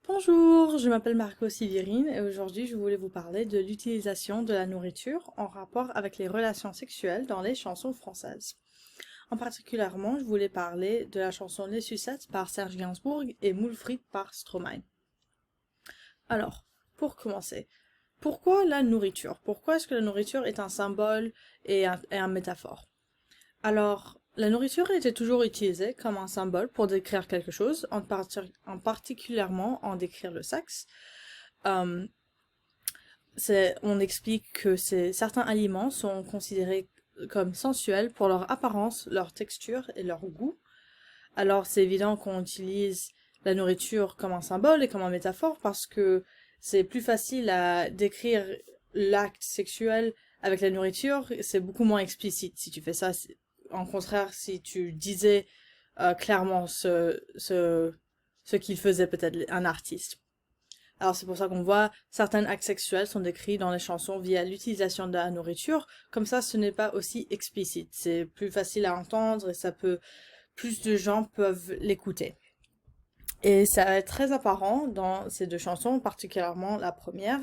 Bonjour, je m'appelle Marco Sivirine et aujourd'hui je voulais vous parler de l'utilisation de la nourriture en rapport avec les relations sexuelles dans les chansons françaises. En particulièrement, je voulais parler de la chanson Les Sucettes par Serge Gainsbourg et Moule frites par Stromae. Alors, pour commencer, pourquoi la nourriture? Pourquoi est-ce que la nourriture est un symbole et un métaphore? Alors, la nourriture était toujours utilisée comme un symbole pour décrire quelque chose, en particulièrement en décrire le sexe. Euh, on explique que certains aliments sont considérés comme sensuels pour leur apparence, leur texture et leur goût. Alors c'est évident qu'on utilise la nourriture comme un symbole et comme un métaphore parce que c'est plus facile à décrire l'acte sexuel avec la nourriture, c'est beaucoup moins explicite si tu fais ça. En contraire, si tu disais clairement ce qu'il faisait peut-être un artiste. Alors c'est pour ça qu'on voit certains actes sexuels sont décrits dans les chansons via l'utilisation de la nourriture. Comme ça, ce n'est pas aussi explicite. C'est plus facile à entendre et plus de gens peuvent l'écouter. Et ça va être très apparent dans ces deux chansons, particulièrement la première,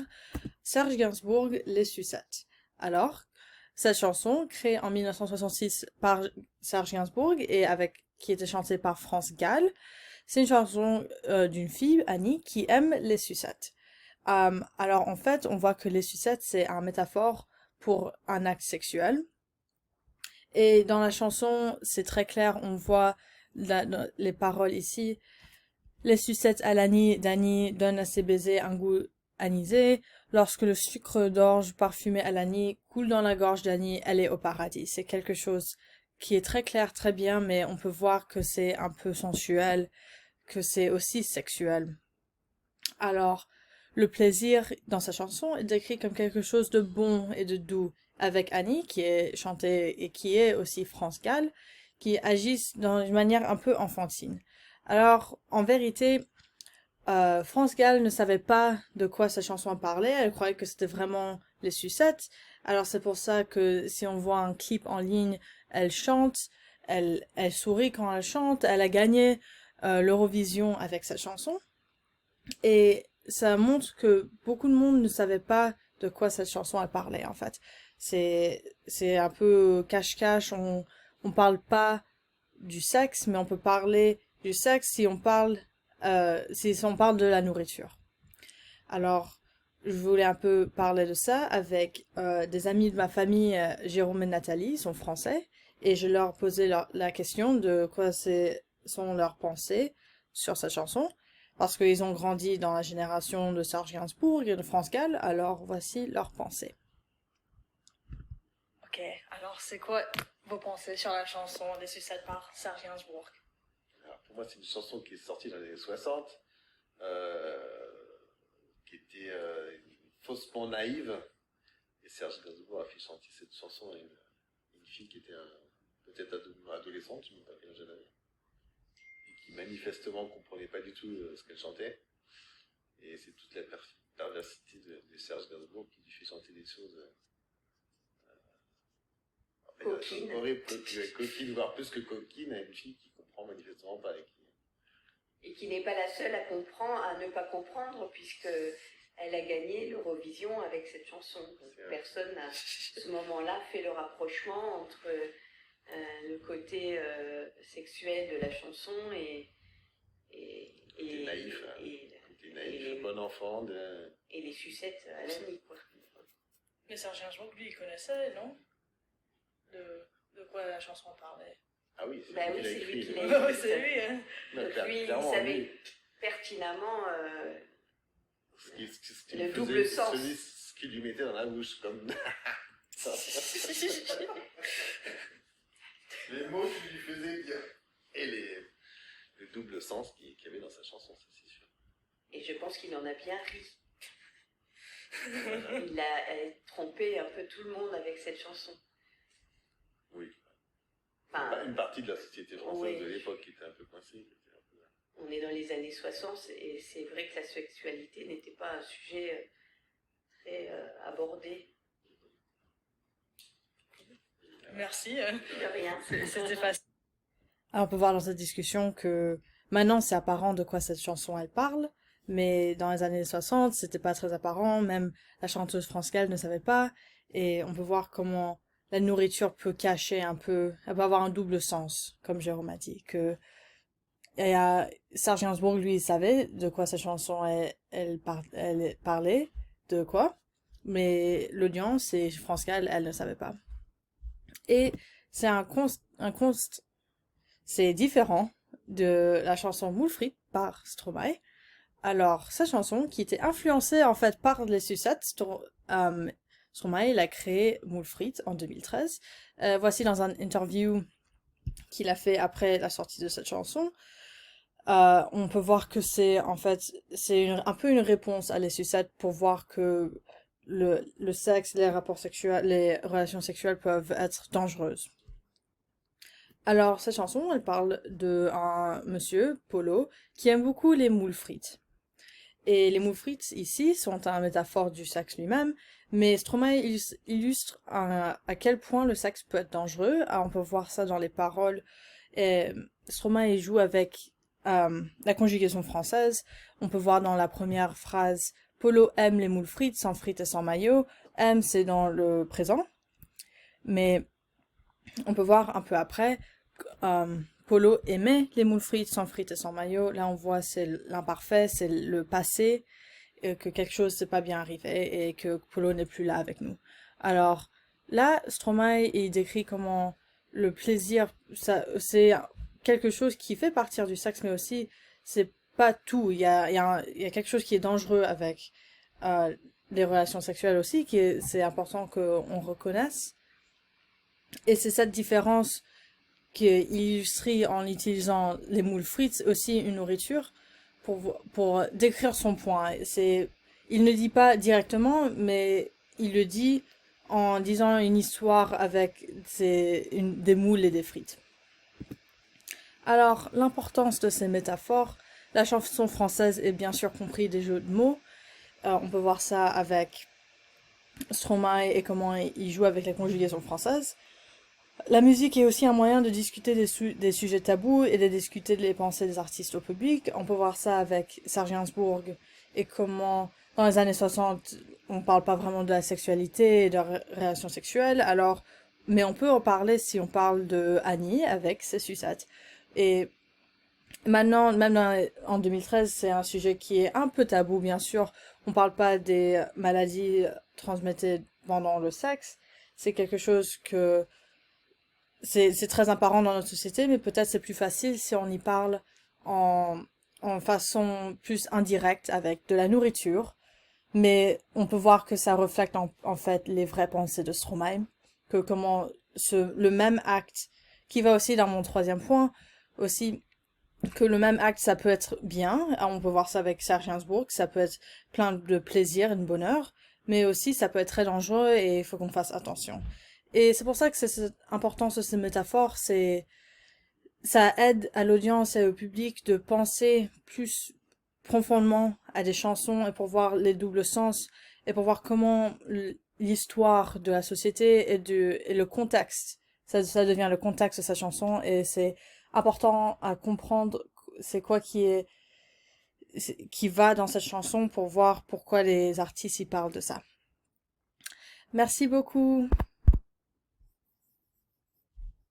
Serge Gainsbourg, Les Sucettes. Alors, cette chanson, créée en 1966 par Serge Gainsbourg qui était chantée par France Gall, c'est une chanson d'une fille, Annie, qui aime les sucettes. Alors en fait, on voit que les sucettes, c'est un métaphore pour un acte sexuel. Et dans la chanson, c'est très clair, on voit les paroles ici. Les sucettes à l'Annie d'Annie donnent à ses baisers un goût anisé. Lorsque le sucre d'orge parfumé à l'Annie coule dans la gorge d'Annie, elle est au paradis. C'est quelque chose qui est très clair, très bien, mais on peut voir que c'est un peu sensuel, que c'est aussi sexuel. Alors, le plaisir dans sa chanson est décrit comme quelque chose de bon et de doux, avec Annie, qui est chantée et qui est aussi France Gall, qui agissent dans une manière un peu enfantine. Alors, en vérité, France Gall ne savait pas de quoi sa chanson parlait, elle croyait que c'était vraiment les sucettes. Alors c'est pour ça que si on voit un clip en ligne, elle chante, elle sourit quand elle chante, elle a gagné l'Eurovision avec sa chanson. Et ça montre que beaucoup de monde ne savait pas de quoi cette chanson elle parlait en fait. C'est un peu cache-cache, on parle pas du sexe, mais on peut parler du sexe si on parle de la nourriture. Alors, je voulais un peu parler de ça avec des amis de ma famille, Jérôme et Nathalie, ils sont français, et je leur posais la question de quoi sont leurs pensées sur cette chanson, parce qu'ils ont grandi dans la génération de Serge Gainsbourg et de France Gall, alors voici leurs pensées. Ok, alors c'est quoi vos pensées sur la chanson Les Sucettes par Serge Gainsbourg? Alors, pour moi, c'est une chanson qui est sortie dans les années 60, qui était faussement naïve. Et Serge Gainsbourg a fait chanter cette chanson à une fille qui était peut-être adolescente, je ne sais pas quel âge elle avait, et qui manifestement ne comprenait pas du tout ce qu'elle chantait. Et c'est toute la perversité de Serge Gainsbourg qui lui fait chanter des choses horribles, coquines, voire plus que coquines, à une fille qui comprend manifestement pas. Et qui n'est pas la seule à ne pas comprendre, puisque elle a gagné l'Eurovision avec cette chanson. Donc, personne n'a, à ce moment-là, fait le rapprochement entre le côté sexuel de la chanson et naïf, bon enfant. Et les sucettes à l'année, quoi. Mais Serge Gainsbourg, lui, il connaissait, non? De quoi la chanson parlait. Ah oui, c'est lui qui l'a écrit. Qui l'a écrit. Oui, c'est lui, hein. Donc lui, il savait pertinemment le double sens. Ce qu'il lui mettait dans la bouche, comme... les mots qu'il lui faisait dire. Et le double sens qu'il y avait dans sa chanson, ça c'est sûr. Et je pense qu'il en a bien ri. Il a trompé un peu tout le monde avec cette chanson. Oui. Enfin, une partie de la société française de l'époque qui était un peu coincée. On est dans les années 60 et c'est vrai que la sexualité n'était pas un sujet très abordé. Merci. De rien. C'était facile. Alors, on peut voir dans cette discussion que maintenant c'est apparent de quoi cette chanson elle parle. mais dans les années 60, c'était pas très apparent, même la chanteuse France Gall ne savait pas, et on peut voir comment la nourriture peut cacher un peu, elle peut avoir un double sens, comme Jérôme a dit, que et Serge Gainsbourg, lui, il savait de quoi sa chanson, elle parlait, de quoi, mais l'audience et France Gall, elle ne savait pas. Et c'est c'est différent de la chanson Moule Frite par Stromae. Alors, sa chanson, qui était influencée en fait par les sucettes, Stromae, il a créé Moule Frite en 2013. Voici dans un interview qu'il a fait après la sortie de cette chanson. On peut voir que c'est en fait un peu une réponse à les sucettes pour voir que le sexe, les rapports sexuels, les relations sexuelles peuvent être dangereuses. Alors, cette chanson, elle parle d'un monsieur, Polo, qui aime beaucoup les moules frites. Et les moules frites, ici, sont une métaphore du sexe lui-même, mais Stromae illustre à quel point le sexe peut être dangereux. On peut voir ça dans les paroles. Et Stromae joue avec la conjugaison française. On peut voir dans la première phrase « Polo aime les moules frites, sans frites et sans maillot ». « Aime » c'est dans le présent. Mais on peut voir un peu après Polo aimait les moules frites, sans frites et sans maillot. Là, on voit c'est l'imparfait, c'est le passé, que quelque chose s'est pas bien arrivé et que Polo n'est plus là avec nous. Alors, là, Stromae, il décrit comment le plaisir, c'est quelque chose qui fait partir du sexe, mais aussi, c'est pas tout. Il y a quelque chose qui est dangereux avec les relations sexuelles aussi, c'est important qu'on reconnaisse. Et c'est cette différence qui est illustrée en utilisant les moules frites, aussi une nourriture, pour décrire son point. Il ne dit pas directement, mais il le dit en disant une histoire avec des moules et des frites. Alors, l'importance de ces métaphores, la chanson française est bien sûr compris des jeux de mots. On peut voir ça avec Stromae et comment il joue avec la conjugaison française. La musique est aussi un moyen de discuter des sujets tabous et de discuter les pensées des artistes au public. On peut voir ça avec Serge Gainsbourg et comment, dans les années 60, on parle pas vraiment de la sexualité et de la relation sexuelle, mais on peut en parler si on parle de Annie avec ses sucettes. Et maintenant, même en 2013, c'est un sujet qui est un peu tabou, bien sûr. On parle pas des maladies transmises pendant le sexe. C'est quelque chose que c'est très apparent dans notre société, mais peut-être c'est plus facile si on y parle en façon plus indirecte avec de la nourriture. Mais on peut voir que ça reflète en fait les vraies pensées de Stromae, que comment le même acte, qui va aussi dans mon troisième point, aussi que le même acte ça peut être bien, on peut voir ça avec Serge Gainsbourg, ça peut être plein de plaisir et de bonheur, mais aussi ça peut être très dangereux et il faut qu'on fasse attention. Et c'est pour ça que c'est cette importance de ces métaphores, ça aide à l'audience et au public de penser plus profondément à des chansons et pour voir les doubles sens et pour voir comment l'histoire de la société et le contexte, ça devient le contexte de sa chanson et c'est important à comprendre c'est quoi qui va dans cette chanson pour voir pourquoi les artistes y parlent de ça. Merci beaucoup.